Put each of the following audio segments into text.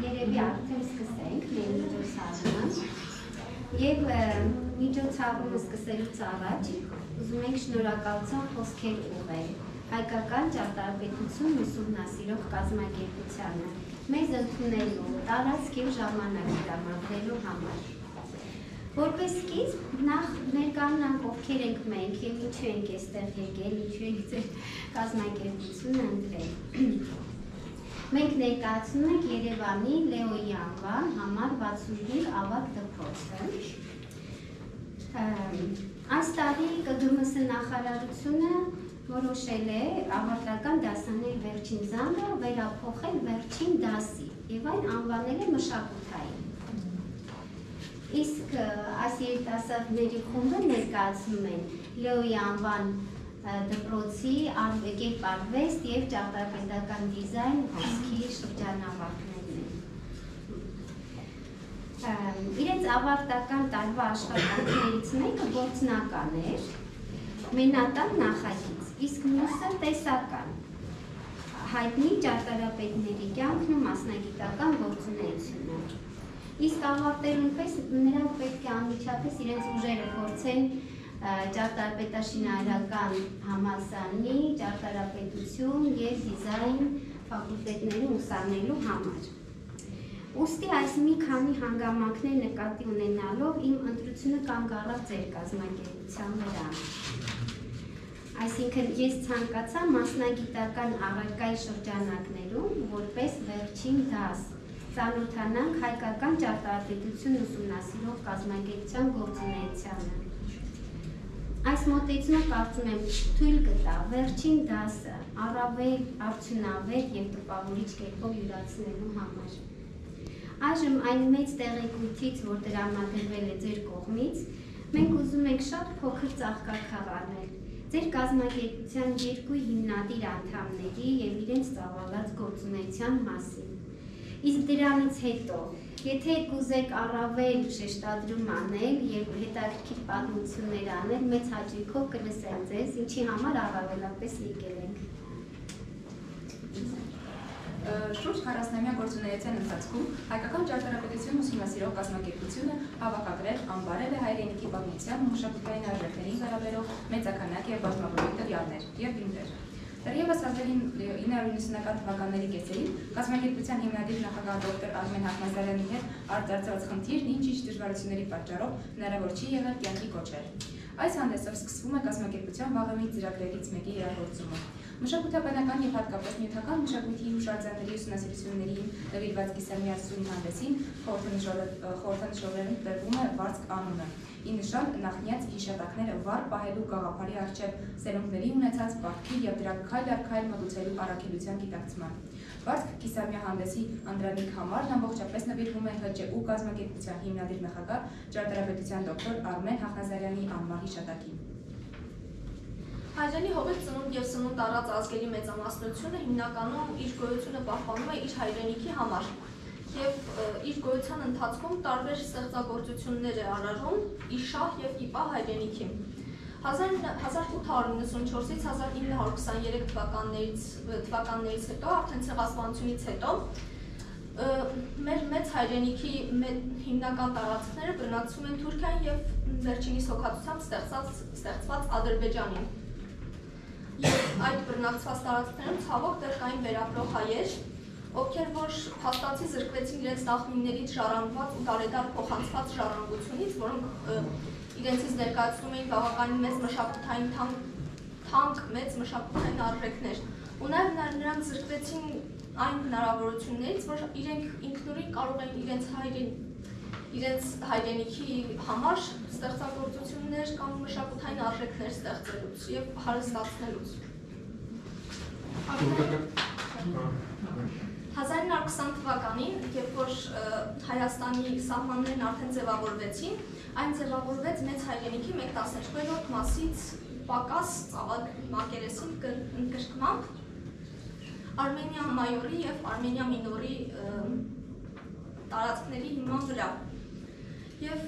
Երևի արդեն սկսենք մեր միջոցառումը և միջոցառումը սկսելուց առաջ ուզում ենք շնորհակալության խոսքեր ուղղել հայկական ճարտարապետություն ուսումնասիրող կազմակերպությանը մեզ ընդունելու, տարածք և ժամանակ տրամադրելու համար։ Որպես սկիզբ նախ ներկայանանք ովքեր ենք մենք և ինչու ենք այստեղ եկել, ինչու ենք ձեր կազմակերպությունը ընտրել։ Մենք ներկայացնում ենք Երևանի Լեոյի անվան համար 65 ավագ դպրոցը։ Այս տարի ԿԳՄՍ նախարարությունը որոշել է ավարտական դասաների վերջին զանգը վերափոխել վերջին դասի և այն անվանել է մշակութային։ Իսկ այս երիտասարդների խումբը ներկայացնում են Լեոյի անվան դպրոցի կերպարվեստ և ճարտարապետական դիզայն հոսքի շրջանավարտներն են։ Իրենց ավարտական տարվա աշխատանքներից մեկը գործնական էր, մենատան նախագիծ, իսկ մյուսը տեսական, հայտնի ճարտարապետների կյանքն ու մասնագիտական գործունեությունը։ Իսկ ավարտելուն պես նրանք պետք է անմիջապես իրենց ուժերը փորձեն ճարտարապետաշինարարական համալսարանի, ճարտարապետություն և դիզայն ֆակուլտետներում ուսանելու համար։ Ուստի այս մի քանի հանգամանքներ նկատի ունենալով իմ ընտրությունը կանգ առավ ձեր կազմակերպության վրա։ Այսինքն ես ցանկացա մասնագիտական առարկայի շրջանակներում որպես վերջին դաս ծանոթանանք հայկական ճարտարապետություն ուսումնասիրող կազմակերպության գործունեությանը։ Այս մոտեցումը կարծում եմ թույլ կտա վերջին դասը առավել արդյունավետ և տպավորիչ կերպով յուրացնելու համար։ Այժմ այն մեծ տեղեկույթից, որ տրամադրվել է ձեր կողմից, մենք ուզում ենք շատ փոքր ծաղկաքաղ անել ձեր կազմակերպության երկու հիմնադիր անդամների և իրենց ծավալած գործունեության մասին։ Իսկ դրանից հետո, եթե կուզեք առավել շեշտադրում անել և հետաքրքիր պատմություններ անել, մեծ հաճույքով կլսեմ ձեզ, ինչի համար առավելապես եկել ենք։ Շուրջ 40-ամյա գործունեության ընթացքում հայկական ճարտարապետություն ուսումնասիրող կազմակերպությունը հավաքագրել, անվարել է հայրենիքի պատմության ու մշակութային արժեքներին վերաբերող մեծաքանակ և բազմաբնույթ տվյալներ և ֆիլմեր։ Դեռևս 1990-ական թվականների կեսերին կազմակերպության հիմնադիր նախագահ դոկտոր Արմեն Հախնազարյանի հետ արձարծված խնդիրն ինչ-ինչ դժվարությունների պատճառով հնարավոր չի եղել կյանքի կոչել։ Այս հանդեսով սկսվում է կազմակերպության վաղեմի ծրագրերից մեկի իրագործումը։ Մշակութաբանական և հատկապես նյութական մշակույթի հուշարձանների ուսումնասիրություններին նվիրված կիսամյա սույն հանդեսին խորհրդանշողերում տրվում է վարձք անունը, ի նշան նախնյաց հիշատակները վառ պահելու գաղափարի առջև սերունդների ունեցած պարտքի և դրա քայլ առ քայլ մատուցելու առաքելության գիտակցման։ Վարձք կիսամյա հանդեսի անդրանիկ համարն ամբողջապես նվիրվում է ՀՃՈ կազմակերպության հիմնադիր նախագահ ճարտարապետության դոկտոր Արմեն Հախնազարյանի անվան հիշատակին։ Հայրենի հողից ծնունդ և սնունդ առած ազգերի մեծամասնությունը հիմնականում իր գոյությունը պահպանում է իր հայրենիքի համար և իր գոյության ընթացքում տարբեր ստեղծագործություններ է արարում ի շահ և ի պահ հայրենիքի։ 1894-ից 1923 թվականներից հետո, արդեն ցեղասպանությունից հետո, մեր մեծ հայրենիքի հիմնական տարածքները բնակվում են Թուրքիան և վերջինիս հոգատությամբ ստեղծված Ադրբեջանին։ Եվ այդ բնակցված տարածքներում ցավոք դեռ կային վերապրող հայեր, ովքեր որ փաստացի զրկվեցին իրենց նախնիներից ժառանգված ու տարեդար փոխանցված ժառանգությունից, որոնք իրենցից ներկայացնում էին բավականին մեծ մշակութային թանկ մեծ մշակութային արժեքներ։ Ու նաև նրանք զրկվեցին այն հնարավորություններից, որ իրենք ինքնուրույն կարող էին իրենց հայրենիքի համար ստեղծագործություններ կամ մշակութային արժեքներ ստեղծելուց և հարստացնելուց։ 1920 թվականին, երբ որ Հայաստանի սահմաններն արդեն ձևավորվեցին, այն ձևավորվեց մեծ հայրենիքի 1/12 մասից պակաս ծավալ մակերեսին ընդգրկմամբ Արմենիա մայորի և Արմենիա մինորի տարածքների հիման վրա։ Եվ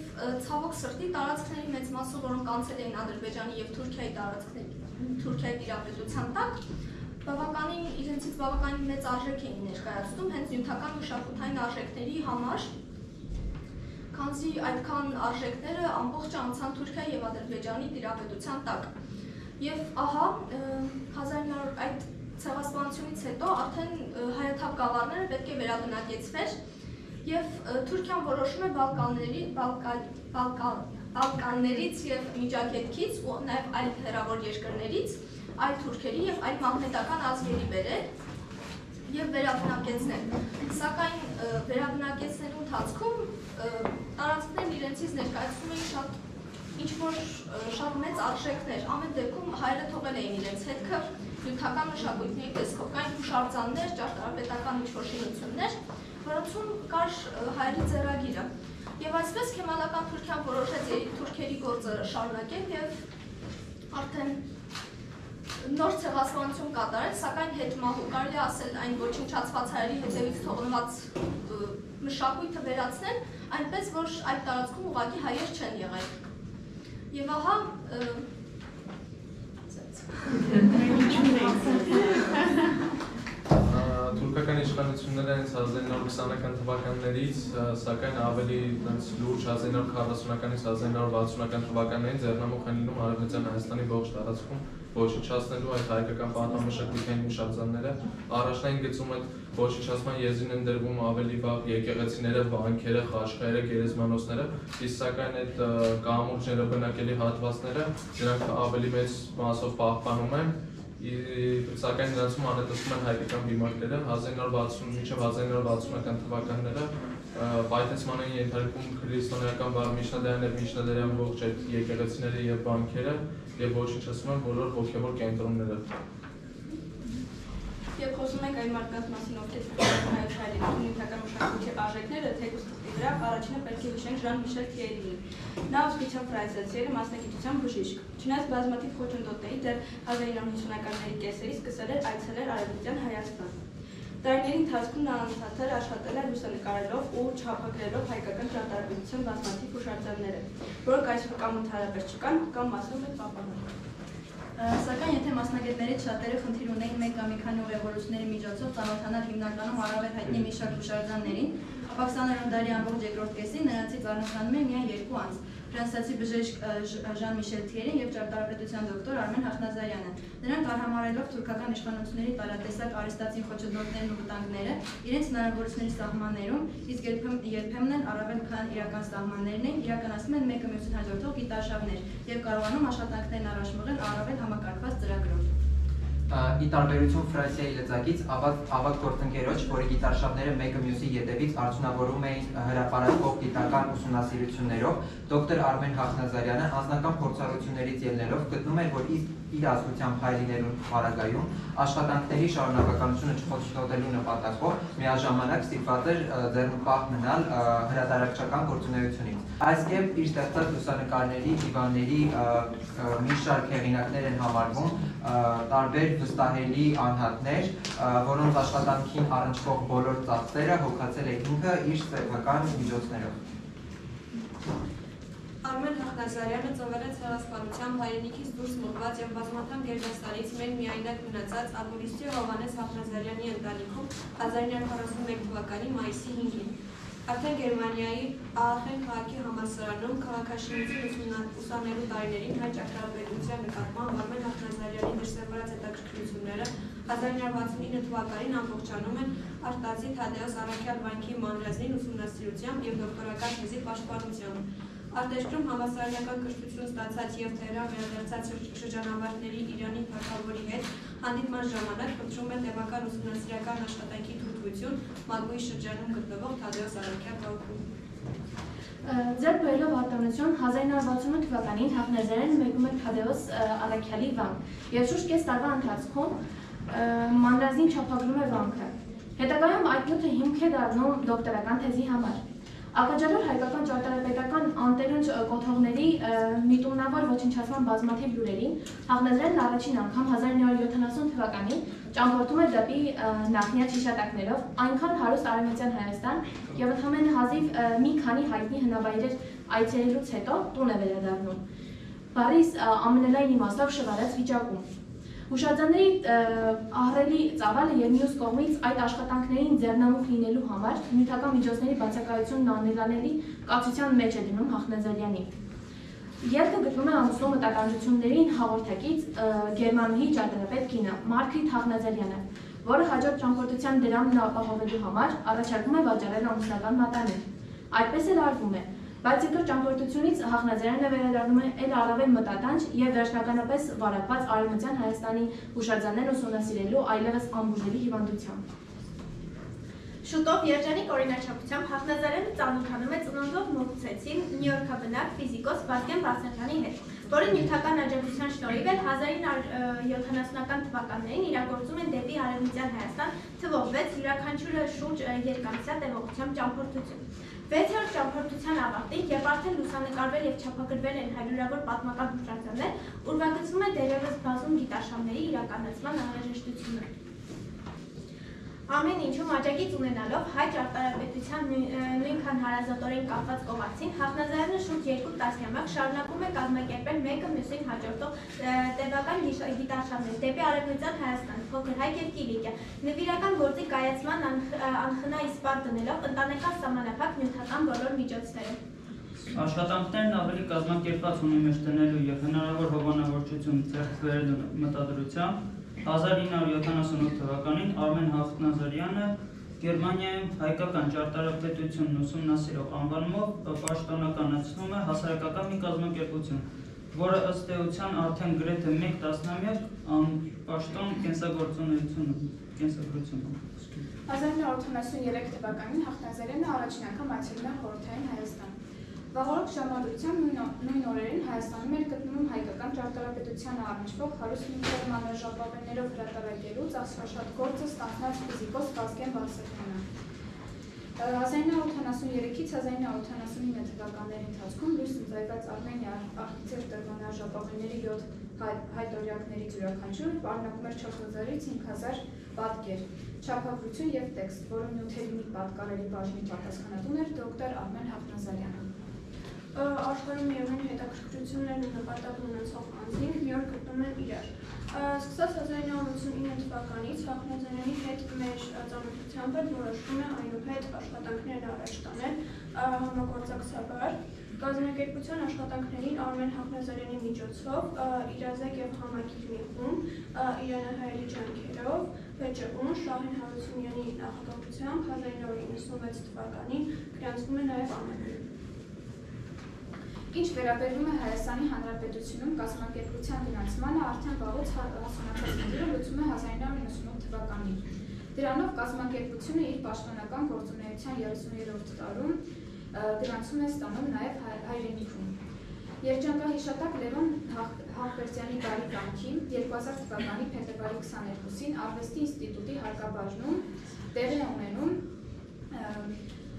ցավոք սրտի տարածքների մեծ մասը, որոնք անցել էին Ադրբեջանի և Թուրքիայի տիրապետության տակ, բավականին իրենցից բավականին մեծ արժեք էին ներկայացնում հենց նյութական մշակութային արժեքների համար, քանզի այդքան արժեքները ամբողջը անցան Թուրքիայի եւ Ադրբեջանի տիրապետության տակ։ Եվ ահա 1900 այդ ցեղասպանությունից հետո արդեն հայաթափ գավառները պետք է վերաբնակեցվեր եւ Թուրքիան որոշում է Բալկաններից եւ Միջագետքից ու նաեւ այլ հեռավոր երկրներից այլ թուրքերի եւ այլ մահմեդական ազգերի բերել եւ վերաբնակեցնել։ Սակայն վերաբնակեցնելու ընթացքում տարածքներն իրենցից ներկայացնում էին շատ մեծ արժեքներ։ Ամեն դեպքում հայերը թողել էին իրենց հետքը նյութական մշակույթների տեսքով, կային հուշարձաններ, ճարտարապետական ինչ-որ շինություններ, որոնցում կար հայերի ձեռագիրը։ Եվ այսպես Քեմալական Թուրքիան որոշեց թուրքերի գործը շարունակել եւ արդեն նոր ցեղասպանություն կատարել, սակայն հետմահու կարելի ասել այն ոչնչացված հայերի հետևից թողնված մշակույթը վերացնել, այնպես որ այդ տարածքում ուղղակի հայեր չեն եղել։ Եվ ահա Թուրքական իշխանությունները հենց 1920-ական թվականներից, սակայն ավելի լուրջ 1940-ականից 1960-ական թվականներին ձեռնամուխ են լինում Արևմտյան Հայաստանի ողջ տարածքում ոչնչացնելու այդ հայկական պատմամշակութային հուշարձանները։ Առաջնային գծում այդ ոչնչացման եզրին են դրվում ավելի վաղ եկեղեցիները, վանքերը, խաչքայերը, գերեզմանոցները, իսկ սակայն այդ կամուրջները, բնակելի հատվածները դրանք ավելի մեծ մասով պահպանում են, սակայն նրանցում անհետացում են հայկական բիմակները 1960-ական թվականները պայթեցման են ենթարկում քրիստոնեական վաղ միջնադարյան ողջ այդ եկեղեցիները եւ վանքերը եւ ոչնչացում են բոլոր հոգեվոր կենտրոնները։ Եվ խոսում ենք այն մարդկանց մասին, ովքեր հայոց հայրենիքի նյութական մշակույթի արժեքները թեկուզ թղթի վրա, առաջինը պետք է հիշենք Ժան Միշել Թիերիին։ Նա ուսուցիչական ֆրանսիացի էր, մասնագիտությամբ բժիշկ։ Չնայած բազմաթիվ խոչընդոտների դեռ 1950-ականների կեսերից սկսել էր այցելել Արևմտյան Հայաստան։ Տարիների ընթացքում նա անընդհատ աշխատել է լուսանկարելով ու չափագրելով հայկական ճարտարապետության բազմաթիվ հուշարձանները, որոնք այսօր կամ ընդհանրապես չկան, կամ մասամբ են պահպանվել։ Սակայն եթե մասնագետներից շատերը խնդիր ունեին մեկ կամ մի քանի ուղևորությունների միջոցով ծանոթանալ հիմնականում առավել հայտնի մի շարք հուշարձաններին, ապա 20-րդ դարի ամբողջ երկրորդ կեսին նրանցից առանձնանում են միայն երկու անձ՝ ֆրանսիացի բժիշկ Ժան Միշել Թիերին եւ ճարտարապետության դոկտոր Արմեն Հախնազարյանը։ Նրանք արհամարելով թուրքական իշխանությունների տարատեսակ արհեստացի խոչընդոտներն ու վտանգները իրենց հնարավորությունների սահմաններում, իսկ երբեմն են առավել քան իրական սահմաններն են, իրականացնում են մեկը մյուսին հաջորդող գիտարշավներ եւ կարողանում աշխատանքներն առաջ մղել առավել համակարգված ծրագրով։ Ի տարբերություն Ֆրանսիայի լծակից ավագ գործընկերոջ, որի գիտարշավները մեկը մյուսի ետևից արդյունավորում էին հրապարակող գիտական ուսումնասիրություններով, դոկտոր Արմեն Հախնազարյանը անձնական փորձառություններից ելնելով գտնում էր, որ իր ազգությամբ հայ լինելու պարագայում աշխատանքների շարունակականությունը չխոչընդոտելու նպատակով միաժամանակ ստիպված էր ձեռնպահ մնալ հրատարակչական գործունեությունից։ Այս կերպ իր ստեղծած լուսանկարների, դիվանների մի շարք հեղինակներ են համարվում տարբեր վստահելի անհատներ, որոնց աշխատանքին առնչվող բոլոր ծախսերը հոգացել է ինքը իր սեփական միջոցներով։ Արմեն Հախնազարյանը ծնվել է ցեղասպանությամբ հայրենիքից դուրս մղված եւ բազմաթիվ գերդաստանից մեն միայնակ մնացած աբոլիստի Հովհաննես Հախնազարյանի ընտանիքում 1941 թվականի մայիսի 5-ին։ Արդեն Գերմանիայի Aachen քաղաքի համալսարանում քաղաքաշինություն ուսանելու տարիներին հայ ճարտարապետության նկատմամբ Արմեն Հախնազարյանի դրսևորած հետաքրքրությունները 1969 թվականին ամբողջանում են Արտազի Թադեոս Առաքյալ վանքի մանրազնին ուսումնասիրությամբ եւ դոկտորական թեզի պաշտպանությամբ։ Արտերկրում համալսարանական կրթություն ստացած եւ Թեհրան վերադարձած շրջանավարտների Իրանի թագավորի հետ հանդիպման ժամանակ խնդրում է տևական ուսումնասիրական աշխատանքի թույլտվություն Մագուի շրջանում գտնվող Թադեոս Առաքյալ վանքում։ Ձեռք բերելով արտոնություն 1968 թվականին Հախնազարյանը մեկնում է Թադեոս Առաքյալի վանք եւ շուրջ կես տարվա ընթացքում մանրազին չափագրում է վանքը։ Հետագայում այդ նյութը հիմք է դառնում դոկտորական թեզի համար։ Ակաջարոր հայկական ճարտարապետական անտերունջ կոթողների միտումնավոր ոչնչացման բազմաթիվ լուրերին Հախնազարյանն առաջին անգամ 1970 թվականին ճամփորդում է դեպի նախնյաց հիշատակներով այնքան հարուստ Արևմտյան Հայաստան եւ ընդհանրապես հազիվ մի քանի հայտնի հնավայրեր այցելելուց հետո տուն է վերադառնում։ Բարիս ամենալայն իմաստով շվարած վիճակում։ Հուշարձանների ահռելի ծավալը եւ մյուս կողմից այդ աշխատանքներին ձեռնամուխ լինելու համար նյութական միջոցների բացակայությունն անելանելի կացության մեջ է դնում Հախնազարյանի։ Ելքը գտնում է ամուսնու մտականություններին հաղորդակից գերմանուհի ճարտարապետ կինը Մարգրիտ Հախնազարյանը, որը հաջորդ ճամփորդության դրամն ապահովելու համար առաջարկում է վաճառել ամուսնական մատանին։ Այդպես էլ արվում է, բայց երկրորդ ճամփորդությունից Հախնազարյանը վերադառնում է ել առավել մտադանջ եւ վերջնականապես վարակված Արևմտյան Հայաստանի հուշարձաններն ուսումնասիրելու այլևս անբուժելի հիվանդությամբ։ Շուտով երջանիկ օրինաչափությամբ Հախնազարյանը ծանոթանում է ծննդով մոկցեցին նյույորքաբնակ ֆիզիկոս Վազգեն Բարսեղյանի հետ, որը նյութական աջակցության շնորհիվ էլ 1970-ական թվականներին իրագործում են դեպի Արևմտյան Հայաստան թվով 6 յուրաքանչյուրը շուրջ 2 ամսյա տևողությամբ ճամփորդություն։ 6-րդ ճամփորդության ավարտին, երբ արդեն լուսանկարվել եւ չափագրվել են հարյուրավոր պատմական հուշարձաններ, ուրվագծվում է դերևս բազում գիտարշավների իրականացման անհրաժեշտությունը։ Ամեն ինչում աջակից ունենալով հայ ճարտարապետության նույնքան հարազատորեն կապված կողակցին, Հախնազարյանը շուրջ 2 տասնամյակ շարունակում է կազմակերպել մեկը մյուսին հաջորդող տևական գիտարշավներ դեպի Արևմտյան Հայաստան, Փոքր Հայք եւ Կիլիկիա, նվիրական գործի կայացման անխնա իսպառ դնելով ընտանեկան սահմանափակ նյութական բոլոր միջոցները։ Աշխատանքներն ավելի կազմակերպված ունի մեջ դնելու եւ հնարավոր հովանավորչություն ձեռք բերելու մտադրությամբ 1978 թվականին Արմեն Հախնազարյանը Գերմանիայում հայկական ճարտարապետությունն ուսումնասիրող անվանումով պաշտոնականացնում է հասարակական մի կազմակերպություն, որը ըստ էության արդեն գրեթե 1 տասնամյակ անպաշտոն կենսագրություն ունի։ 1983 թվականին Հախնազարյանը առաջին անգամ այցելում է Խորհրդային Հայաստան։ Վաղորդ ժամադրությամբ նույն օրերին Հայաստանում էր գտնվում հայկական ճարտարապետությանը առնչվող հարուստ մանրաժապավեններով հրատարակելու ծախսաշատ գործը ստանձնած ֆիզիկոս Վազգեն Բարսեղյանը։ 1983-ից 1979 թվականների ընթացքում լույս ընծայված Արմենիա արտիցեր մանրաժապավենների 7 հայտորյակներից յուրաքանչյուրը պարունակում էր 4000-ից 5000 պատկեր, չափագրություն եւ տեքստ, որը նյութերի մի պատկառելի բաժնի պատասխանատուն էր դոկտոր Արմեն Հախնազարյանը։ Աշխարհում միևնույն հետաքրքրություններն ու նպատակն ունեցող անձինք մի օր գտնում են իրար։ Սկսած 1989 թվականից Հախնազարյանի հետ մեր ծանոթությամբ էլ որոշվում է այնուհետ աշխատանքներ առաջ տանել համագործակցաբար։ Կազմակերպության աշխատանքներին Արմեն Հախնազարյանի միջոցով իրազեկ եւ համակիր մի խումբ իրանահայերի ջանքերով ՊՃ-ում Շահեն Հարությունյանի նախագահությամբ 1996 թվականին գրանցվում է նաեւ ամենուր։ Ինչ վերաբերում է Հայաստանի Հանրապետությունում կազմակերպության ֆինանսմանը, արդեն վաղուց հասունացած խնդիրը լուծում է 1998 թվականին։ Դրանով կազմակերպությունը իր պաշտոնական գործունեության 30-րդ տարում գրանցում է ստանում նաև հայրենիքում։ Երջանկահիշատակ Լևոն Հախվերդյանի բարի կամքի 2000 թվականի փետրվարի 22-ին Արվեստի ինստիտուտի հարկաբաժնում տեղ է ունենում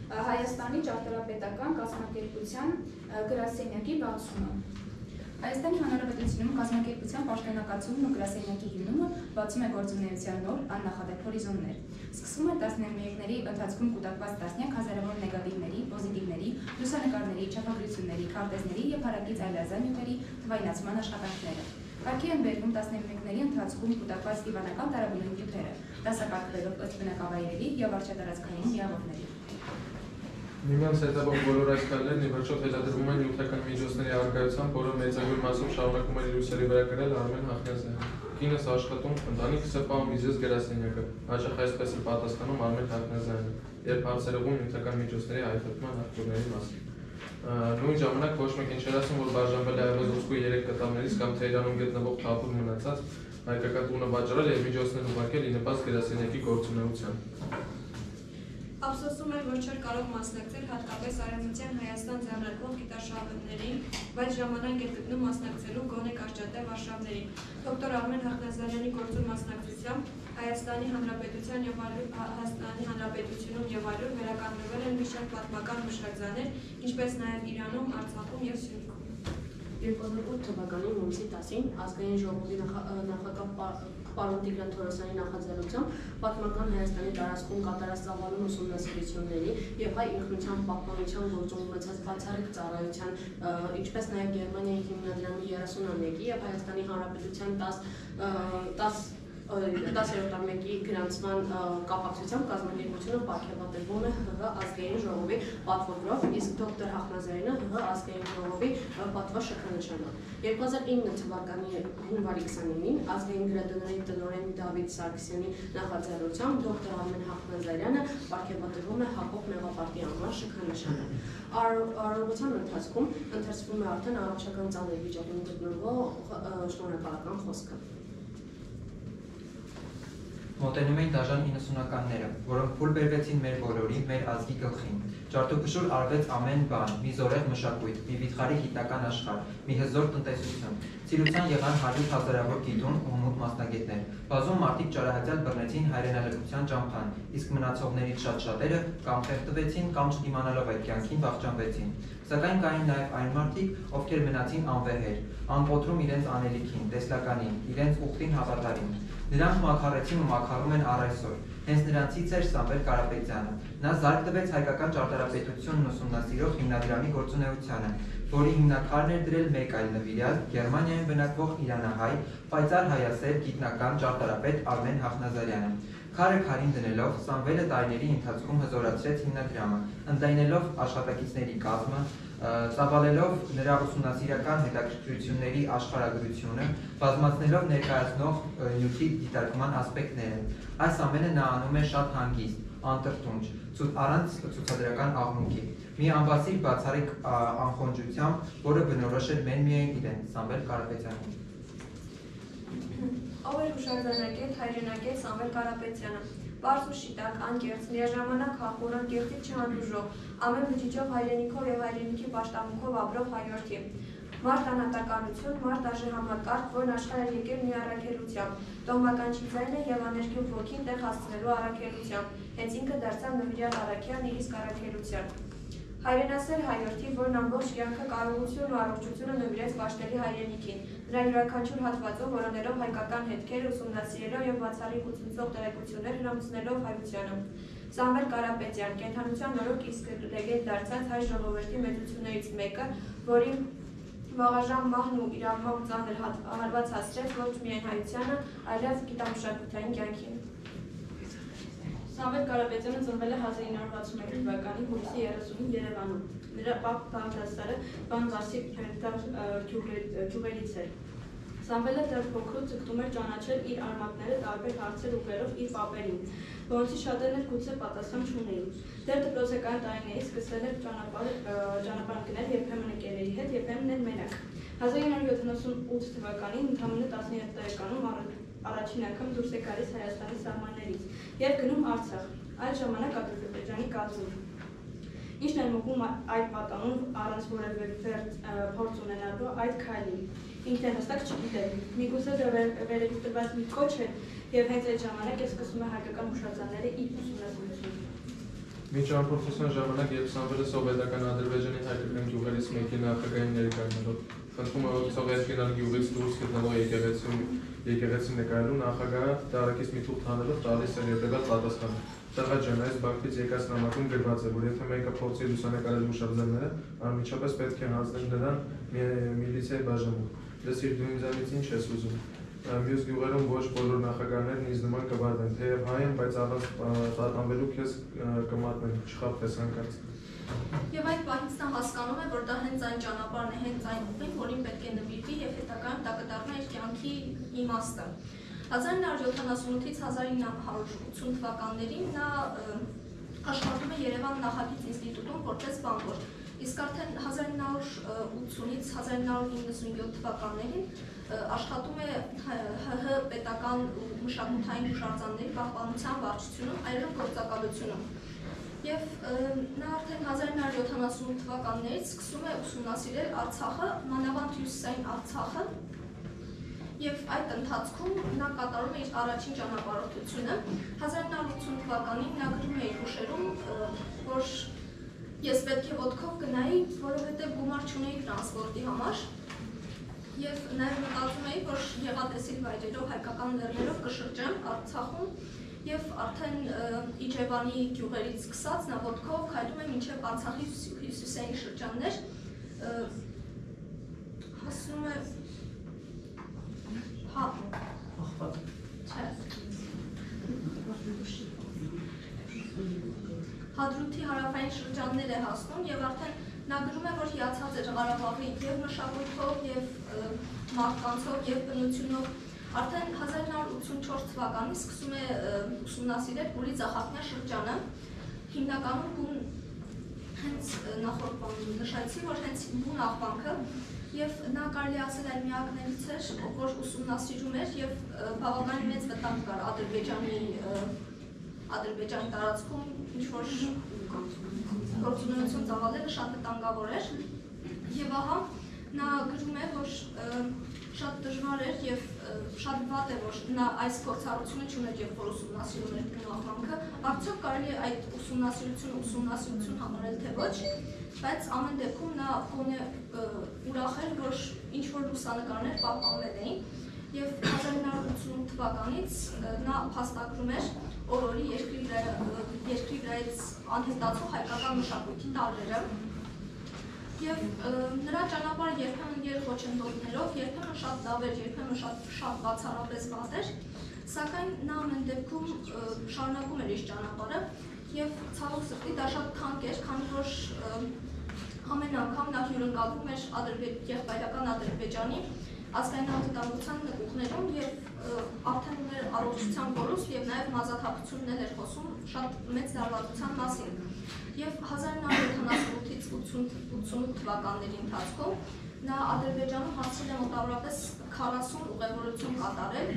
Հայաստանի ճարտարապետական կազմակերպության գրասենյակի բացումը։ Հայաստանի Հանրապետությունում կազմակերպության պաշտոնակացումն ու գրասենյակի հիմնումը բացում է գործունեության նոր աննախադեպ հորիզոններ։ Սկսվում է 19-ների ընթացքում կուտակված տասնյակ հազարավոր նեգատիվների, պոզիտիվների, լուսանկարների, չափագրությունների, քարտեզների եւ հարակից այլազան նյութերի թվայնացման աշխատանքները։ Կարգի են բերվում 19-ների ընթացքում կուտակված դիվանական տարաբնույթ նյութերը, դասակարգվելով ըստ բնակավայրերի եւ արժեթարածքային միավորների։ Միմյանց հետևող բոլոր այս քայլերն ի վերջո թելադրվում են նյութական միջոցների առկայությամբ, որը մեծագույն մասով շարունակում է լույսերի վրա գրել Արմեն Հախնազարյանը։ Կինս աշխատում, ընտանիքս է պահում իզես գրասենյակը, հաճախ այսպես է պատասխանում Արմեն Հախնազարյանը, երբ հարցեր ուղղում նյութական միջոցների հայտնման աղբյուրների մասին։ Նույն ժամանակ ոչ մեկին չէր ասում, որ բաժանվել է Այվազովսկու 3 կտավներից կամ Թեհրանում գտնվող թափուր մնացած հայկական տունը վաճառել եւ միջոցներ ուղարկել ի նպաստ գրասենյակի գործունեության։ Ափսոսում էր, որ չէր կարող մասնակցել հատկապես Արևմտյան Հայաստան ձեռնարկվող գիտարշավներին, բայց ժամանակ էր գտնում մասնակցելու գոնե կարճատև արշավներին։ Դոկտոր Արմեն Հախնազարյանի գործուն մասնակցությամբ Հայաստանի Հանրապետությունում եւ այլուր վերականգնվել են մի շարք պատմական հուշարձաններ, ինչպես նաեւ Իրանում, Արցախում եւ Սյունիքում։ 2008 թվականի հունիսի 10-ին ազգային ժողովի նախագահ պարոն Տիգրան Թորոսյանի նախաձեռնությամբ պատմական Հայաստանի տարածքում կատարած ծավալուն ուսումնասիրությունների եւ հայ ինքնության պահպանության գործում ունեցած բացառիկ ծառայության, ինչպես նաեւ Գերմանիայի հիմնադրամի 30-ամյակի եւ Հայաստանի Հանրապետության 10-րդ ամյակի գրանցման կապակցությամբ կազմակերպությունը պարգևատրվում է ՀՀ ազգային ժողովի պատվոգրով, իսկ դոկտոր Հախնազարյանը ՀՀ ազգային ժողովի պատվա շքանշանով։ 2009 թվականի հունվարի 29-ին ազգային գրադարանի տնօրեն Դավիթ Սարգսյանի նախաձեռնությամբ դոկտոր Արմեն Հախնազարյանը պարգևատրվում է Հակոբ Մեղապարտի անվան շքանշանը։ Արարողության ընթացքում ընթերցվում է արդեն առողջական ծանր վիճակում գտնվող շնորհակալական խոսքը։ Մոտենում էին դաժան 90-ականները, որոնք փուլ բերվեցին մեր բոլորի, մեր ազգի գլխին։ Ջարդուփշուր արվեց ամեն բան, մի զորեղ մշակույթ, մի վիթխարի գիտական աշխարհ, մի հզոր տնտեսություն։ Ցիրուցան եղան 100 հազարավոր գիտուն ու մուտ մասնագետներ։ Բազում մարդիկ ճարահատյալ բռնեցին հայրենալրության ճամփան, իսկ մնացողներից շատ-շատերը կամ խեղդվեցին, կամ չդիմանալով այդ կյանքին վախճանվեցին։ Սակայն կային նաև այն մարդիկ, ովքեր մնացին անվեհեր, անպոտրում իրենց անելիքին, տեսլականին, իրենց ուխտին հավատարիմ։ Նրանք մաքարեցին ու մաքարում են առ այսօր։ Հենց նրանցից էր Սամվել Կարապետյանը։ Նա զարկ տվեց հայկական ճարտարապետությունն ուսումնասիրող հիմնադրամի գործունեությանը, որի հիմնաքարն էր դրել մեկ այլ նվիրյալ Գերմանիայում բնակվող իրանահայ, պայծառ հայասեր գիտնական ճարտարապետ Արմեն Հախնազարյանը։ Քարը քարին դնելով Սամվելը տարիների ընթացքում հզորացրեց հիմնադրամը, ընդլայնելով աշխատակիցների կազմը, ծավալելով նրա ուսումնասիրական հետաքրքրությունների աշխարհագրությունը, բազմացնելով ներկայացնող նյութի դիտարկման ասպեկտները։ Այս ամենը նա անում է շատ հանգիստ, անտրտունջ, առանց ցուցադրական աղմուկի, մի անբացիր բացառիկ անխոնջությամբ, որը բնորոշ էր միայն իրեն, Սամվել Կարապետյանին։ Ով էր հուշարձանագետ, հայրենակետ Սամվել Կարապետյանը, բարձր շիտակ, անկեղծ, միաժամանակ հախուռ, կեղծիք չհանդուրժող, ամեն բջիջով հայրենիքով եւ հայրենիքի պաշտամունքով ապրող հայրորդի։ Մարդ անհատականություն, մարդ արժեհամակարգ, որն աշխարհ է եկել մի առաքելությամբ, տոհմականչի ձայնը եւ աներկյուղ ոգին տեղ հասցնելու առաքելությամբ, հենց ինքը դարձավ նվիրյալ առաքյան իր իսկ առաքելության։ Հայրենասեր հայրորդի, որն ամբողջ կյանքը կարողություն ու առողջությունը նվիրեց պաշտելի հայրենիքին, նրա յուրաքանչյուր հատվածով որոնելով հայկական հետքեր, ուսումնասիրելով եւ բացառիկ ու ցնցող տեղեկություններ հրամցնելով հայությանը։ Սամվել Կարապետյան, կենդանության օրոք իսկ լեգենդ դարձած հայ ժողովրդի մեծություններից մեկը, որի վաղաժամ մահն ու իրավամբ ծանր հարված հասցրեց ոչ միայն հայությանը, այլև գիտամշակութային կյանքին։ Սամվել Կարապետյանը ծնվել է 1961 թվականի հունիսի 30-ին Երևանում։ Նրա պապ բանտասարը Վան Վասիլ գյուղերից էր։ Սամվելը դեռ փոքրուց ձգտում էր ճանաչել իր արմատները տարբեր հարցեր ուղղելով իր պապերին, որոնցից շատերն էլ գուցե պատասխան չունեին։ Դեռ դպրոցական տարիներից սկսել էր ճանապարհ գնել երբեմն ընկերերի հետ, երբեմն էլ մենակ։ 1978 թվականին ընդամենը 17 տարեկանում առաջին անգամ դուրս է գալիս Հայաստանի սահմաններից եւ գնում Արցախ, այդ ժամանակ Ադրբեջանի կազմում։ Ինչն էր մոկում այդ պատանուն առանց որևէ փորձ ունենալու այդ քայլին։ Ինքն հստակ չգիտեր, միգուցե դա վերևից տրված մի կոչ է եւ հենց այդ ժամանակ է սկսում է հայկական հուշարձանները իր ուսումնասիրությունը։ Մինչ ճամփորդության ժամանակ, երբ Սամվելը սովետական Ադրբեջանի հայկական գյուղերից մեկի նախագահին ներկայանալով խնդրում է սովետական գյուղից դուրս գտնվող եկեղեցի նկարելու, նախագահը տարակից մի թուղթ հանելով տալիս է հետևյալ պատասխանը. Տղաջան, այս բանկից եկած նամակում գրված է, որ եթե մեկը փորձի լուսանկարել հուշարձանները, անմիջապես պետք է հանձնել նրան միլիցիայի բաժանում։ Լսիր, դու ինձանից ինչ ես ուզում։ Մյուս գյուղերում ոչ բոլոր նախագահներն ինձ նման կվարվեն, թեև հայ են, բայց առանց տատանվելու քեզ կմատնեն, չխաբվես հանկարծ։ Եվ այդ պահից նա հասկանում է, որ դա հենց այն ճանապարհն է, հենց այն ուղին, որին պետք է նվիրվի եւ հետագայում դա կդառնա իր կյանքի իմաստը։ 1978-ից 1980 թվականներին նա աշխատում է Երևան նախագիծ ինստիտուտում որպես բանվոր, իսկ արդեն 1980-ից 1997 թվականներին աշխատում է ՀՀ պետական մշակութային հուշարձանների պահպանության վարչությունում, այլև գործակալությունում։ Եվ նա արդեն 1978 թվականներից սկսում է ուսումնասիրել Արցախը, մանավանդ հյուսիսային Արցախը, եւ այդ ընթացքում նա կատարում է իր առաջին ճանապարհորդությունը։ 1980 թվականին նա գրում է իր հուշերում, որ ես պետք է ոտքով գնայի, որովհետեւ գումար չունեի տրանսպորտի համար, Եվ նաև մտածում էի, որ եղատեսիլ վայրերով, հայկական լեռներով կշրջեմ Արցախում եւ արդեն Իջևանի գյուղերից սկսած նա ոտքով քայլում է մինչև Արցախի հյուսիսային շրջաններ, հասնում է Հադրութի հարավային շրջաններ է հասնում եւ արդեն նա գրում է, որ հիացած է Ղարաբաղի եւ մշակույթով եւ մարդկանցով եւ բնությունով։ Արդեն 1984 թվականին սկսում է ուսումնասիրել Գորի Ձախախնյա շրջանը, հիմնականում բուն հենց նախորդ բանում նշեցի, որ հենց բուն աղբանքը եւ նա կարելի ասել այլ միակներից էր, որ ուսումնասիրում էր եւ բավականին մեծ վտանգ կար Ադրբեջանի տարածքում ինչ-որ գործունեություն ծավալելը շատ վտանգավոր էր եւ ահա նա գրում է, որ շատ դժվար էր եւ շատ վատ է, որ նա այս փորձառությունը չուներ, երբ որ ուսումնասիրում էր գնահատանքը, արդյոք կարելի է այդ ուսումնասիրություն համարել թե ոչ, բայց ամեն դեպքում նա գոնե ուրախ էր, որ ինչ-որ լուսանկարներ պահպանվել էին եւ 1988 թվականից նա փաստագրում էր Օրորի երկրի վրայից անհետացող հայկական մշակույթի տարրերը եւ նրա ճանապարհը երբեմն երկխոչընդոտներով, երբեմն շատ լավ էր, երբեմն շատ բացառապես վատ էր, սակայն նա ամեն դեպքում շարունակում էր իր ճանապարհը եւ ցավոք սրտի դա շատ թանկ էր, քանի որ ամեն անգամ նա հյուրընկալվում էր եղբայրական Ադրբեջանի ազգային անվտանգության նկուղներում եւ արդեն ուներ առողջության կորուստ եւ նաեւ մազաթափություններ էր խոսում շատ մեծ լարվածության մասին։ Եվ 1978-ից 88 թվականների ընթացքում նա Ադրբեջանում հասցրել է մոտավորապես 40 ուղևորություն կատարել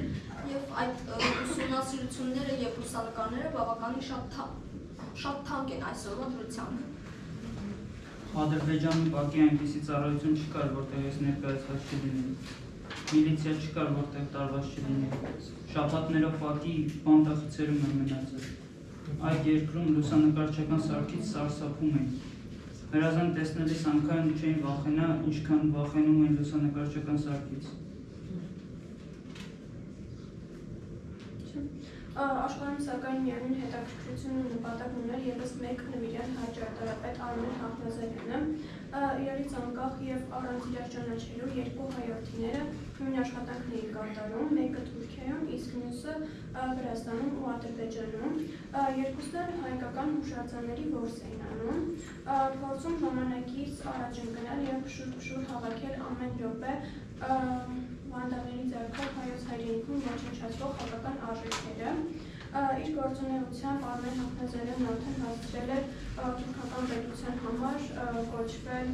եւ այդ ուսումնասիրությունները եւ լուսանկարները բավականին շատ թանկ են այսօրվա դրությամբ։ Ադրբեջանում Բաքվի այնպիսի ծառայություն չկար, որտեղ ես ներկայացված չլինեի։ Միլիցիա չկար, որտեղ տարված չլինեի։ Շաբաթներով Բաքվի բանտախցերում եմ մնացել։ Այդ երկրում լուսանկարչական սարքից սարսափում էին։ Հրազան տեսնելիս անգամ չէին վախենա, ինչքան վախենում էին լուսանկարչական սարքից։ Աշխարհում սակայն միայն հետաքրքրություն ու նպատակ ուներ ևս մեկ նվիրյալ հայ ճարտարապետ Արմեն Հախնազարյանը, իրարից անկախ եւ առանց իրար ճանաչելու երկու հայրենիները նույն աշխատանքն էին կատարում, մեկը Թուրքիայում, իսկ մյուսը Վրաստանում ու Ադրբեջանում։ Երկուսն էլ հայկական հուշարձանների որս էին անում, փորձում ժամանակից առաջ ընկնել եւ փշուր հավաքել ամեն րոպե վանդալների ձեռքով հայոց հայրենիքում ոչնչացվող հայկական արժեքները։ Իր գործունեությամբ Արմեն Հախնազարյանն արդեն հասցրել էր թուրքական պետության համար կոչվել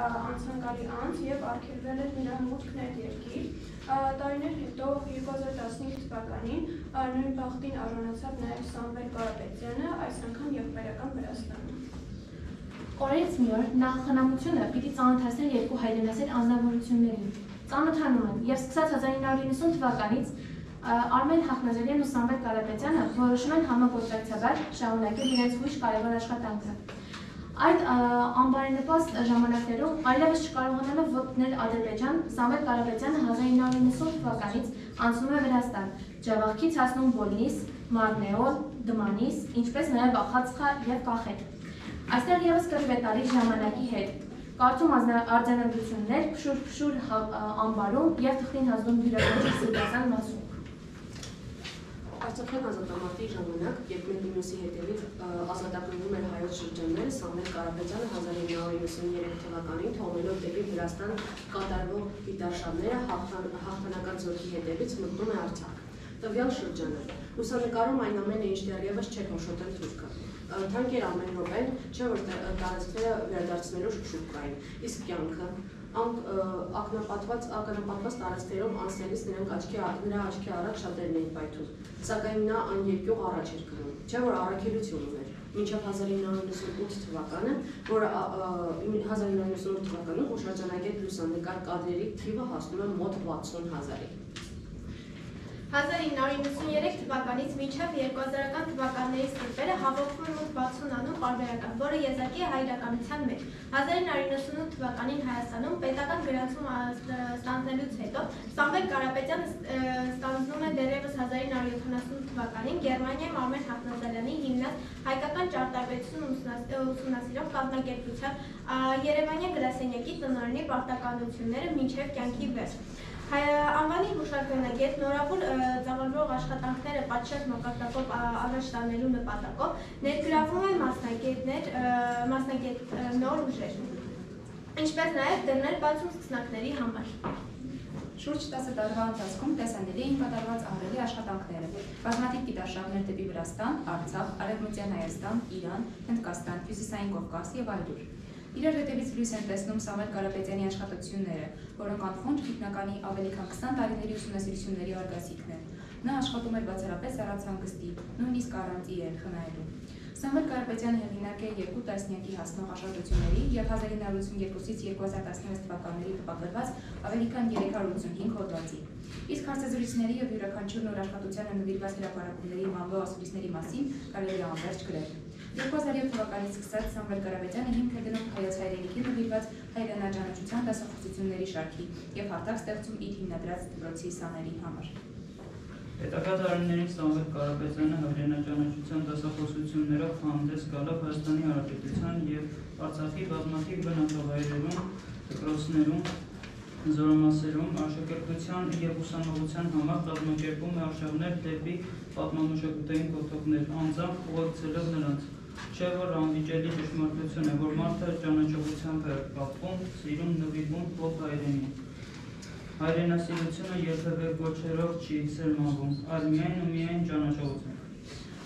անցանկալի անձ եւ արգելվել էր նրա մուտքն այդ երկիր։ Տարիներ հետո 2015 թվականին նույն բախտին արժանացավ նաեւ Սամվել Կարապետյանը, այս անգամ եղբայրական Վրաստանում։ Օրերից մի օր նա խնամությունը պիտի ծանոթացներ երկու հայրենասեր անձնավորություններին։ Ծանոթանում են եւ սկսած 1990 թվականից Արմեն Հախնազարյանն ու Սամվել Կարապետյանը որոշում են համագործակցաբար շարունակել իրենց հույժ կարևոր աշխատանքը։ Այդ անբարենպաստ ժամանակներում այլևս չկարողանալով ոտքնել Ադրբեջան, Սամվել Կարապետյանը 1990 թվականից անցնում է Վրաստան, Ջավախքից հասնում Բոլնիս, Մարնեոլ, Դմանիս, ինչպես նաև Ախացխա եւ Կախետ։ Այստեղ եւս կռիվ է տալիս ժամանակի հետ։ Կարծում արձանագրություններ, փշուր ամբարում եւ թղթին հանձնում բյուրոկրատի սիրասան մասում։ Արցախյան ազատամարտի ժամանակ, երբ մեկի մյուսի հետևից ազատագրվում էր հայոց շրջանները, Սամվել Կարապետյանը 1993 թվականին թողնելով դեպի Վրաստան կատարվող դիտարշավները հաղթանական զորքի հետևից մտնում է Արցախ։ Տվյալ շրջանը։ Լուսանկարում այն ամենը, ինչ դեռևս չէր հոշոտել թուրքը։ Թանկ էր ամեն րոպեն, չէ որ տարածքները վերադարձնելու շուշուկ կային, իսկ կյանքը ակնապատված տարածքներում անցնելիս նրա աչքի առաջ շատերն էին պայթում, սակայն նա անյետյուղ առաջ էր գնում, չէ որ առաքելություն ուներ, մինչև 1998 թվականը, որը 1998 թվականում հուշարձանագետ լուսանկար կադրերի թիվը հասնում է մոտ 60,000-ի։ 1993 թվականից մինչև 2000-ական թվականների սկզբերը հավաքվում է 60 անուն պարբերական, որը եզակի է հայ իրականության մեջ։ 1998 թվականին Հայաստանում պետական գրանցում ստանձնելուց հետո Սամվել Կարապետյանը ստանձնում է դեռևս 1978 թվականին Գերմանիայում Արմեն Հախնազարյանի հիմնած հայկական ճարտարապետություն ուսումնասիրող կազմակերպության Երևանյան գրասենյակի տնօրենի պարտականությունները մինչև կյանքի վերջ։ Անվանի հուշարձանագետ նորավոր ծավալվող աշխատանքները պատշաճ մակարդակով առաջ տանելու նպատակով ներգրավում են մասնագետ նոր ուժեր, ինչպես նաև դրնել բացում սկսնակների համար։ Շուրջ 10 տարվա ընթացքում տեսանելի էին կատարված ահռելի աշխատանքները, բազմաթիվ գիտարշավներ դեպի Վրաստան, Արցախ, Արևմտյան Հայաստան, Իրան, Հնդկաստան, Հյուսիսային Կովկաս եւ այլուր։ Իրար հետևից լույս են տեսնում Սամվել Կարապետյանի աշխատությունները, որոնք անխոնջ գիտնականի ավելի քան 20 տարիների ուսումնասիրությունների արգասիքն են։ Նա աշխատում էր բացառապես առանց հանգստի, նույնիսկ առանց իրեն խնայելու։ Սամվել Կարապետյանը հեղինակ է 2 տասնյակի հասնող աշխատությունների եւ 1982-ից 2016 թվականների տպագրված ավելի քան 385 հոդվածի։ Իսկ հարցազրույցների եւ յուրաքանչյուր նոր աշխատությանը նվիրված հրապարակումների մանվա ասուլիսների մասին կարելի է անվերջ գրել։ 2007 թվականից սկսած Սամվել Կարապետյանը հիմք է դնում հայոց հայրենիքի նվիրված հայրենաճանաչության դասախոսությունների շարքի եւ հարթակ ստեղծում իր հիմնադրած դպրոցի սաների համար։ Հետագա տարիներին Սամվել Կարապետյանը հայրենաճանաչության դասախոսություններով հանդես գալով Հայաստանի Հանրապետության եւ Արցախի բազմաթիվ բնակավայրերում, դպրոցներում, զորամասերում աշակերտության եւ ուսանողության համար կազմակերպում է արշավներ դեպի պատմամշակութային կոթողներ, անձամբ ուղեկցելով նրանց։ Չէ՞ որ անվիճելի ճշմարտություն է, որ մարդը ճանաչողությամբ է կապվում, սիրում, նվիրվում ով հայրենին։ Հայրենասիրությունը երբևէ գոչերով չի սերմանվում, այլ միայն ու միայն ճանաչողությամբ։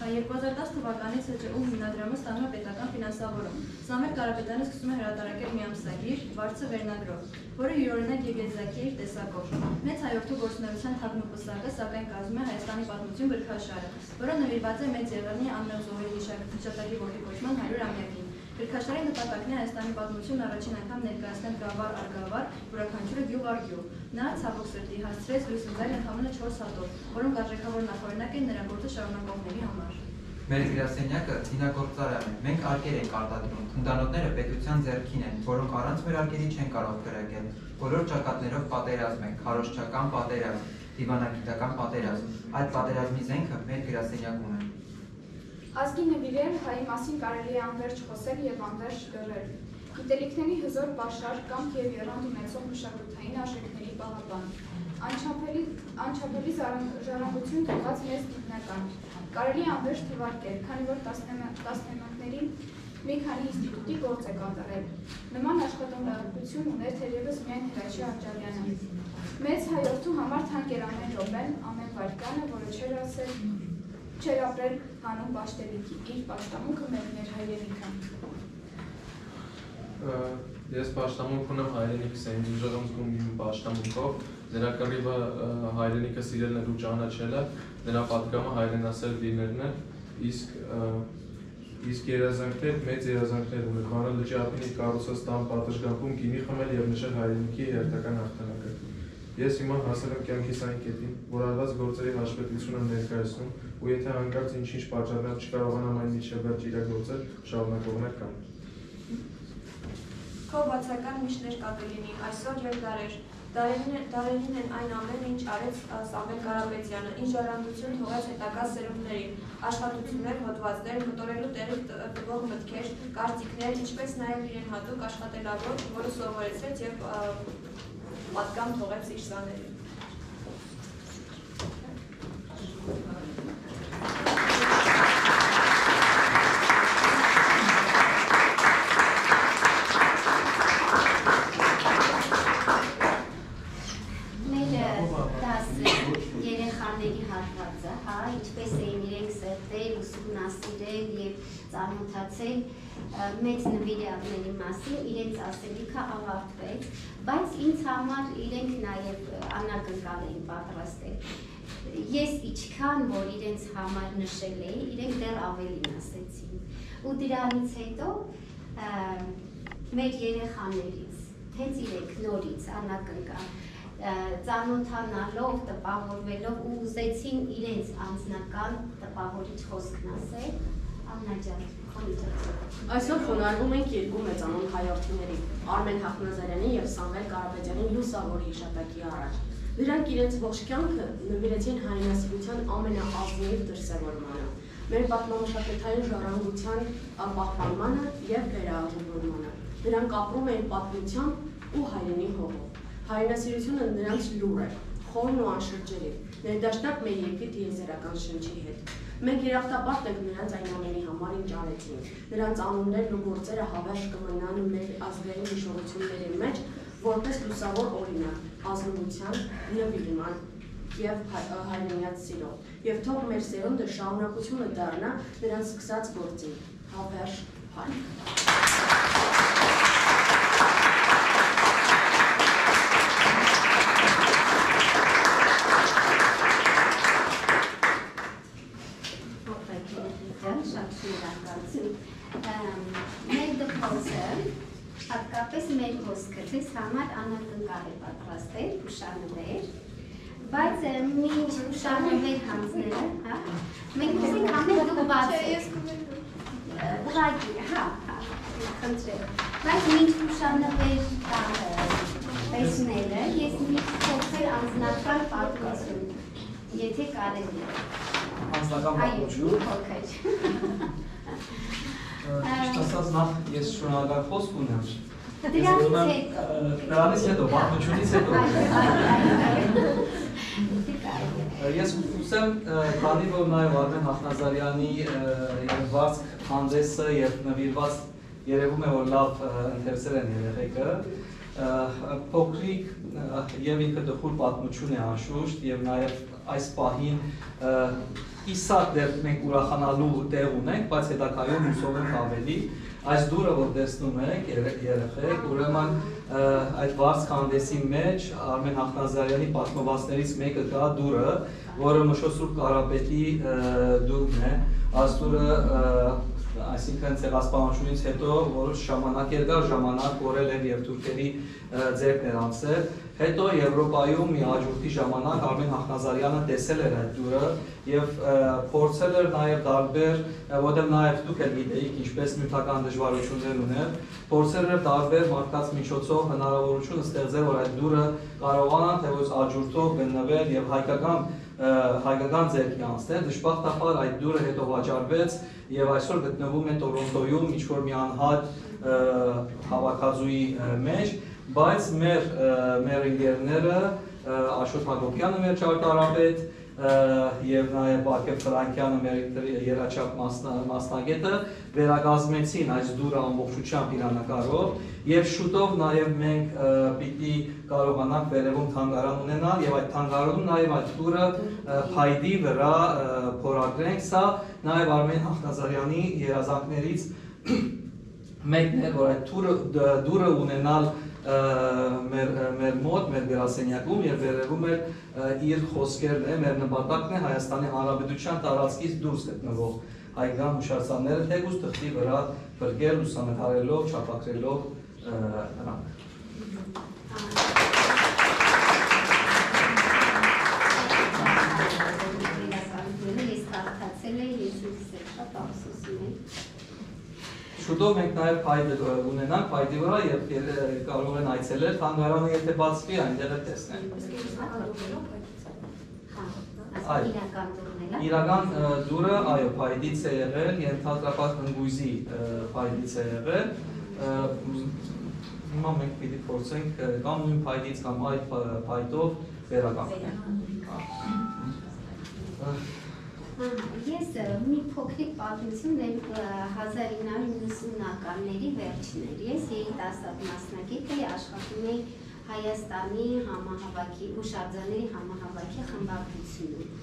2010 թվականից ՀՃՈ հիմնադրամը ստանում է պետական ֆինանսավորում։ Սամվել Կարապետյանը սկսում է հրատարակել մի ամսագիր «Վարձը վերնագրով», որը յուրօրինակ եւ եզակի իր տեսակով։ Մեծ հայորդու գործունեության թագնապսակը սակայն կազմում է Հայաստանի պատմություն գրքաշարը, որը նվիրված է Մեծ Եղեռնի անմեղզողերի հիշատակի ողջունման 100-ամյակին։ Գրքաշարի նպատակն է Հայաստանի պատմությունն առաջին անգամ ներկայացնել գավառ առ գավառ, յուրաքանչյուրը գյուղ առ գյուղ։ Նա ցավոք սրտի հասցրեց լույս ընծայել ընդամենը 4 հատով, որոնք արժեքավոր նախօրինակ են նրա գործը շարունակողների համար։ Մեր գրասենյակը ծինագործարան է։ Մենք արկեր ենք արտադրում։ Թնդանոթները պետության ձեռքին են, որոնք առանց մեր արկերի չեն կարող կրակել։ Բոլոր ճակատներով պատերազմ է, քարոզչական պատերազմ, դիվանագիտական պատերազմ։ Այդ պատերազմի զենքը մեր գրասենյակում է։ Ազգի նվիրել հայի մասին կարելի է անվերջ խոսել եւ անվերջ լռել։ Գիտելիքների հզոր պաշար, կամք եւ եռանդ ունեցող մշակութային արժեքների պահապան, անչափելի ժառանգություն թողած մեծ գիտնական։ Կարելի է անվերջ թվարկել, քանի որ տասնամյակների մի քանի ինստիտուտի գործ է կատարել։ Նման աշխատանքություն ուներ թերևս միայն Հրաչյա Աջալյանը։ Մեծ հայորդու համար թանկ էր ամեն րոպեն, ամեն վայրկյանը, որը չէր ապրել հանուն պաշտելիքի, իր պաշտամունքը մեր հայրենիքը։ Ես պաշտամունք ունեմ հայրենիքս եմ, ուժեղ եմ զգում իմ պաշտամունքով, նրա կռիվը հայրենիքը սիրելն ու ճանաչելը, նրա պատգամը հայրենասեր լինելն է, իսկ երազանքներ, մեծ երազանքներ ուներ, Վանա լճի ափին կառուցած տան պատշգամբում գինի խմել եւ նշել հայրենիքի հերթական հաղթանակը։ Ես հիմա հասել եմ կյանքիս այն կետին, որ արված գործերի հաշվետվություն եմ ներկայացնում, ու եթե հանկարծ ինչ-ինչ պատճառներով չկարողանամ այն միջև վերջ իրագործել, շարունակողներ կան։ Քո բացական միշտ ներկա կլինի այսօր եւ դարերին են այն ամեն ինչ արեց Սամվել Կարապետյանը, ինչ ժառանգություն թողեց հետագա սերունդներին, աշխատություններ, հոդվածներ, մտորելու տեղի տվող մտքեր, կարծիքներ, ինչպես նաեւ իրեն հատուկ աշխատելավոճ, որը սովորեցրեց եւ պատգամ թողեց իր սաներին։ Ինչպես էին իրենք սրտել, ուսումնասիրել եւ ծանոթացել մեծ նվիրյալների մասին, իրենց ասելիքը ավարտվեց, բայց ինձ համար իրենք նաեւ անակնկալ էին պատրաստել։ Ես ինչքան որ իրենց համար նշել էի, իրենք դեռ ավելին ասեցին։ Ու դրանից հետո մեր երեխաներից, հենց իրենք նորից անակնկալ ծանոթանալով, տպավորվելով ու ուզեցին իրենց անձնական տպավորիչ խոսքն ասել, Աննա ջան, Այսօր խոնարհվում ենք երկու մեծանուն հայրենիների՝ Արմեն Հախնազարյանի եւ Սամվել Կարապետյանի լուսավոր հիշատակի առաջ։ Նրանք իրենց ողջ կյանքը նվիրեցին հայրենասիրության ամենաազնիվ դրսևորմանը, մեր պատմամշակութային ժառանգության պահպանմանը եւ վերահսկողությանը։ Նրանք ապրում էին պատմությամբ ու հայրենի հողով։ Հայրենասիրությունը նրանց լուր է, խորն ու անշրջելի, ներդաշնակ մեր երկրի տիեզերական շնչի հետ։ Մենք երախտապարտ ենք նրանց այն ամենի համար, ինչ արեցին։ Նրանց անուններն ու գործերը հավերժ կմնան մեր ազգային հիշողությունների մեջ, որպես լուսավոր օրինակ ազնվության, նվիրման եւ հայրենիաց սիրո։ Եվ թող մեր սերունդը շարունակությունը դառնա նրանց սկսած գործին։ Հավերժ փառք։ Մեր դպրոցը, հատկապես մեր հոսքը, ձեզ համար անակնկալ է պատրաստել ուշանվեր, բայց մինչ ուշանվեր հանձնելը, մենք ուզենք ամեն դուք բացեք, ուղղակի, խնդրեմ, բայց մինչ ուշանվեր տեսնելը, ես մի փոքր անձնական պատմություն, եթե կարելի է։ Անձնական պատմություն։ Ճիշտ ասած, նախ ես շնորհակալ խոսք ունեմ։ Դրանից հետո, պատմությունից հետո։ Ես ուզում քանի որ նաև Արմեն Հախնազարյանի երևված հանդեսը եւ նվիրված երևում է որ լավ ընթերցել են երեխեքը, փոքրիկ եւ ինքը դխուր պատմություն է անշուշտ եւ նաև այս պահին իսատ դեռ մենք ուրախանալու տեղ ունենք, բայց հետագայում հուսով ենք ավելի այս դուրը որ տեսնում եք երեխեք, ուրեմն այդ վարձ հանդեսի մեջ Արմեն Հախնազարյանի պատմվածներից մեկը կա դուրը, որը Մշո Սուրբ Կարապետի դուրն է, այս դուրը այսինքն ցեղասպանությունից հետո որոշ ժամանակ երկար ժամանակ կորել էր եւ թուրքերի ձեռքն էր անցել, հետո Եվրոպայում մի հաջորդի ժամանակ Արմեն Հախնազարյանը տեսել էր այդ դուրը եւ փորձել էր նաեւ տարբեր, որտեղ նաեւ դուք եք գիտեիք ինչպես նյութական դժվարություններ ուներ, փորձել էր տարբեր մարդկանց միջոցով հնարավորություն ստեղծել որ այդ դուրը կարողանան թե ոչ աջուրթով գտնվել եւ հայկական ձեռքի անցնել, դժբախտաբար այդ դուրը հետո վաճառվեց եւ այսօր գտնվում է Տորոնտոյում ինչ-որ մի անհատ հավաքածուի մեջ, բայց մեր ընկերները Աշոտ Հակոբյանը մեր ճարտարապետ եւ նաեւ Բակե Ֆրանկյանը մեր երաչափ մասնագետը վերակազմեցին այս դուրը ամբողջությամբ իրանակարով եւ շուտով նաեւ մենք պիտի կարողանանք վերևում թանգարան ունենալ եւ այդ թանգարանում նաեւ այդ դուրը փայդի վրա փորագրենք, սա նաեւ Արմեն Հախնազարյանի երազանքներից մեկն է որ այդ դուրը ունենալ մեր մոտ, մեր գրասենյակում եւ վերևում էր իր խոսքերն է, մեր նպատակն է Հայաստանի Հանրապետության տարածքից դուրս գտնվող հայկական հուշարձանները թեկուզ թղթի վրա փրկել, լուսանկարելով, չափակրելով նրանք։ Շուտով մենք նաև փայտ ունենանք փայտի վրա եւ կարող են այցելել թանգարանը, եթե բացվի, այնտեղ էլ տեսնեն։ Իրական դուրը, այո, փայտից է եղել, ենթադրաբար հնգույզի փայտից է եղել։ Հիմա մենք պիտի փորձենք կամ նույն փայտից կամ այդ փայտով վերականգնել։ Ես մի փոքրիկ պատմություն 1990-ականների վերջներ։ Ես երիտասարդ մասնագետ էի, աշխատում էի Հայաստանի համահավաքի, հուշարձանների համահավաքի խմբագրությունում,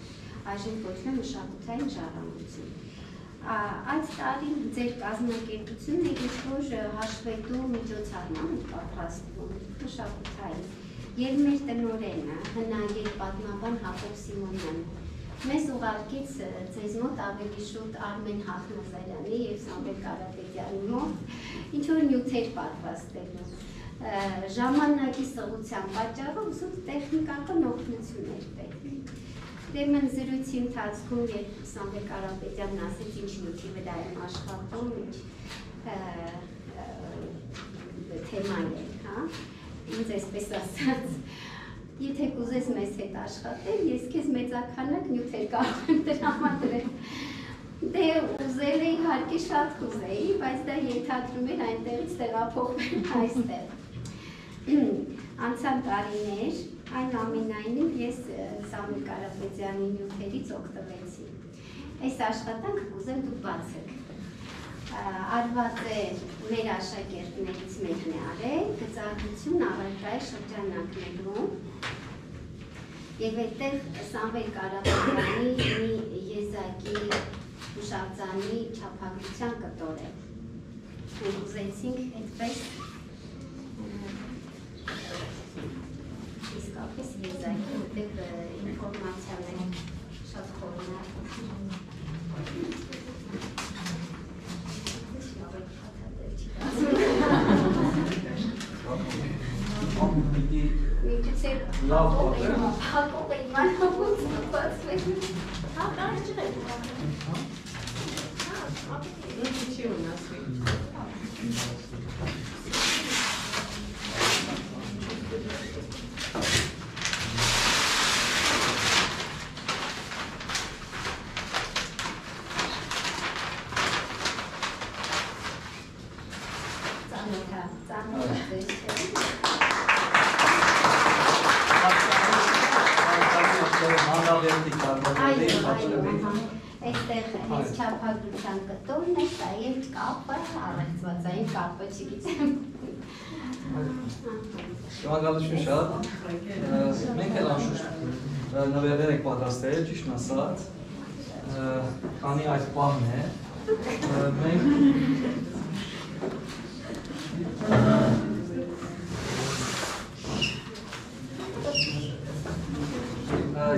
այժմ կոչվում է մշակութային ժառանգություն։ Այդ տարի ձեր կազմակերպությունը ինչ-որ հաշվետու միջոցառման պատրաստվում մշակութային եւ մեր տնօրենը հնագետ պատմաբան Հակոբ Սիմոնյանը մեզ ուղարկեց ձեզ մոտ ավելի շուտ Արմեն Հախնազարյանի եւ Սամվել Կարապետյանի մոտ ինչ-որ նյութեր պատրաստելու։ ժամանակի սղության պատճառով ուսուցիչ տեխնիկական օգնություններ պետք։ Ուրեմն զրույցի ընթացքում, երբ Սամվել Կարապետյանն ասեց ինչ նյութի վրա եմ աշխատում, ինչ թեման է, հա, ինձ այսպես ասած, եթե կուզես մեզ հետ աշխատել, ես քեզ մեծականակ նյութեր կարող եմ տրամադրել։ Դե ուզել էի, իհարկե շատ կուզեի, բայց դա ենթադրում էր այնտեղից տեղափոխվել այստեղ։ Անցան տարիներ, այնուամենայնիվ ես Սամվել Կարապետյանի նյութերից օգտվեցի։ Այս աշխատանքը կուզեմ դուք բացեք։ Արված է մեր աշակերտներից մեկն է արել, գծագրություն առարկայի շրջանակներում և այդտեղ Սամվել Կարապետյանի մի եզակի հուշարձանի չափագրության կտոր է։ Մենք ուզեցինք այդպես իսկապես եզակի, որտեղ ինֆորմացիան է շատ խորնակ։ Լավ հակով է իմանավուց բացվեց։ Հա, կարս չղեք։ Չի ունասվի։ Այստեղ հենց չափագրության կտորն է, սա և կապը, առեղծվածային կապը չգիտեմ։ Շնորհակալություն շատ։ Մենք էլ անշուշտ նվերներ ենք պատրաստել, ճիշտն ասած, քանի այս պահն է, մենք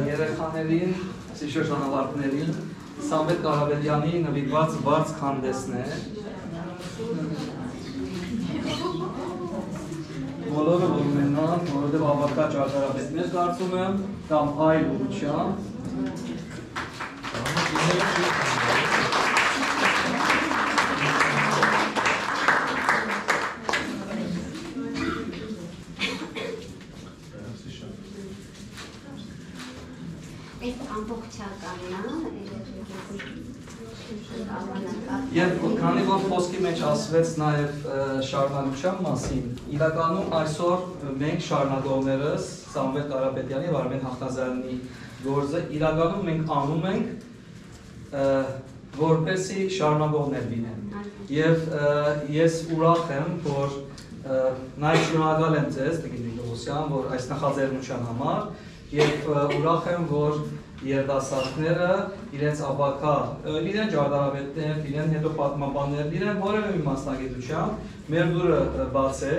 երեխաներին, շրջանավարտներին Սամվել Կարապետյանի նվիրված վարձ հանդեսն է։ Բոլորը որ ունենան, որովհետև ավարտա ճարտարապետներ կարծում եմ, կամ այլ ուղղությամբ։ Այս ամբողջականն է, Եվ քանի որ խոսքի մեջ ասվեց նաև շարունակության մասին, իրականում այսօր մենք շարունակողներս Սամվել Կարապետյանի և Արմեն Հախնազարյանի գործը իրականում մենք անում ենք որպեսզի շարունակողներ լինեն։ Եվ ես ուրախ եմ, որ նաև շնորհակալ եմ ձեզ, Տիկին Նիկոլոսյան, որ այս նախաձեռնության համար և ուրախ եմ, որ երդասարտները իրենց ապակա, իրեն ճարտարապետներ, իրեն հետո պատմաբաններ, իրեն որևէ մի մասնագիտությամբ մեր դուրը բաց է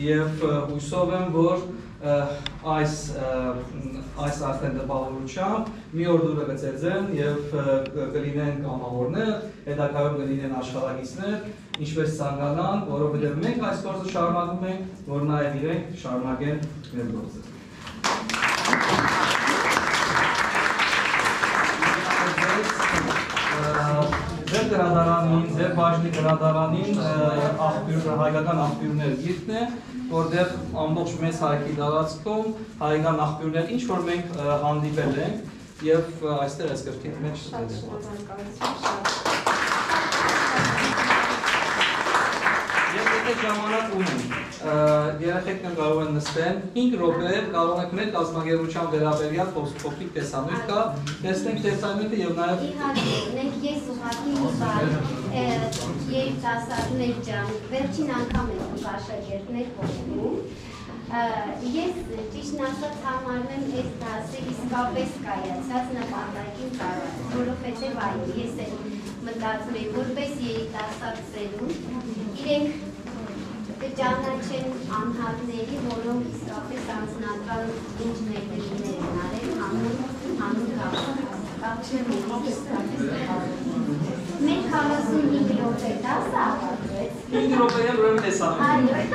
և հույսով եմ, որ այս արդեն տպավորությամբ մի օր դուրը կծեծեն և կլինեն կամավորներ, հետագայում կլինեն աշխարհագիծներ, ինչպես ցանկանան, որովհետև մենք այս գործը շարունակում ենք, որ նաև իրենք շարունակեն մեր գործը։ Ձեր գրադարանին, ձեր բաժնի գրադարանին հայկական աղբյուրներ գիրքն է, որտեղ ամբողջ մեծ հայքի տարածքում հայկական աղբյուրներ ինչ որ մենք հանդիպել ենք եւ այստեղ այս գրքի մեջ դեպքում։ Եվ եթե ժամանակ ունեն, երեխեքն կարող են նստել 5 րոպե, կարող եք մեր կազմակերպության վերաբերյալ փոքրիկ տեսանյութ կա, տեսնենք տեսանյութը եւ նաեւ Իհարկե, ունենք ես ուղղակի մի բան, երիտասարդներ ջան, վերջին անգամ եմ աշակերտներ փոխում։ Ես ճիշտն ասած համարում եմ այս դասը իսկապես կայացած նպատակին ծառայել, որովհետեւ այ ես էլ մտածում եմ, որպես երիտասարդ սերունդ, իրենք կճանաչեն անհատների, որոնք իսկապես անձնական ինչ ներդրումներ են արել հանուն կապչեմ իսկապես Մենք 45 րոպե դասը ավարտվեց։ 5 րոպե ուրեմն տեսանյութ։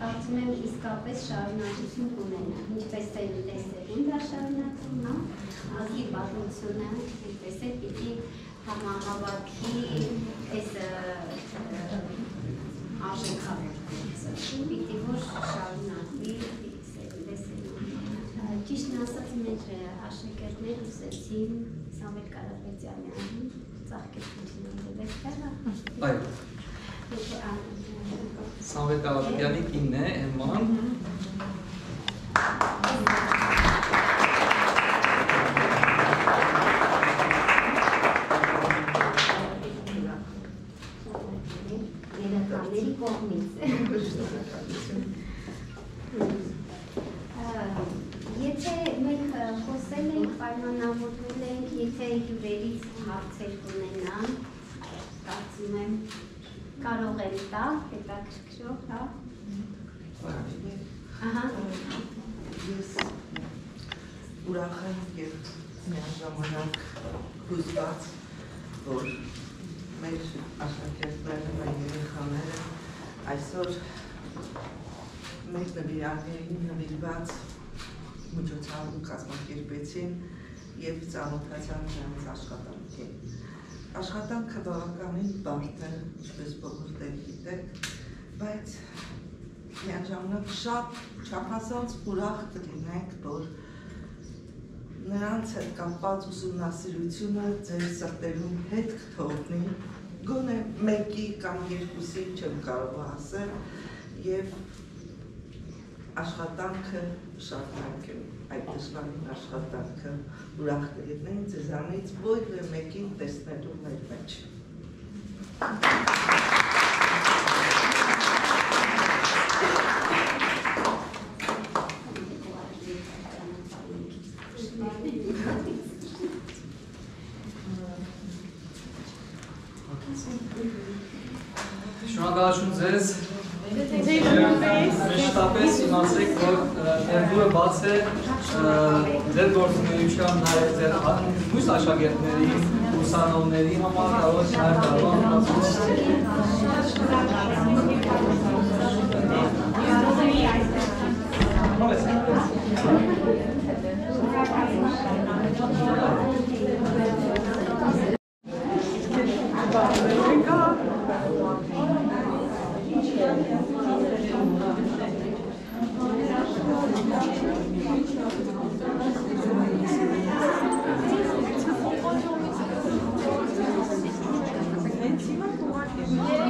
Կարծում եմ իսկապես շարունակություն կունենա, ինչպես տեսերուն դա շարունակվում, ազգի պատմությունը, ինչպես է պիտի համահավաքի այս արժեքավորությունը, պիտի որ շարունակվի Ճիշտն ասած մեր աշակերտներ ուսեցին Սամվել Կարապետյանի ծաղկեցությունները վերջերը։ Այո։ Սամվել Կարապետյանի կինն է, Էմման։ Երեխաների կողմից։ Եթե մենք խոսել ենք, պայմանավորվել ենք, եթե հյուրերից հարցեր կունենան, կարծում եմ կարող են տալ, հետաքրքրող, հա։ Ահա։ Ես ուրախ եմ և միաժամանակ հուզված, որ մեր աշակերտները, մեր երեխաները այսօր մեր նվիրատներին նվիրված միջոցառում կազմակերպեցին և ծանոթացան նրանց աշխատանքին։ Աշխատանքը բավականին բարդ է, ինչպես բոլոր դեր գիտեք, բայց միաժամանակ շատ չափազանց ուրախ կլինենք, որ նրանց հետ կապված ուսումնասիրությունը ձեր սրտերում հետք թողնի, գոնե մեկի կամ երկուսի չեմ կարող ասել, և աշխատանքը շարունակել, այդ դժվարին աշխատանքը ուրախ կլինենք ձեզանից ոչ մեկին տեսնելու մեր մեջ։ Շնորհակալություն ձեզ։ Մշտապես իմացեք, որ ներդուրը բաց է ձեր գործունեությամբ նաև ձեր մյուս աշակերտների, ուսանողների համար կարող եք նաև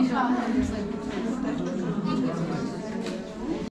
Երեխա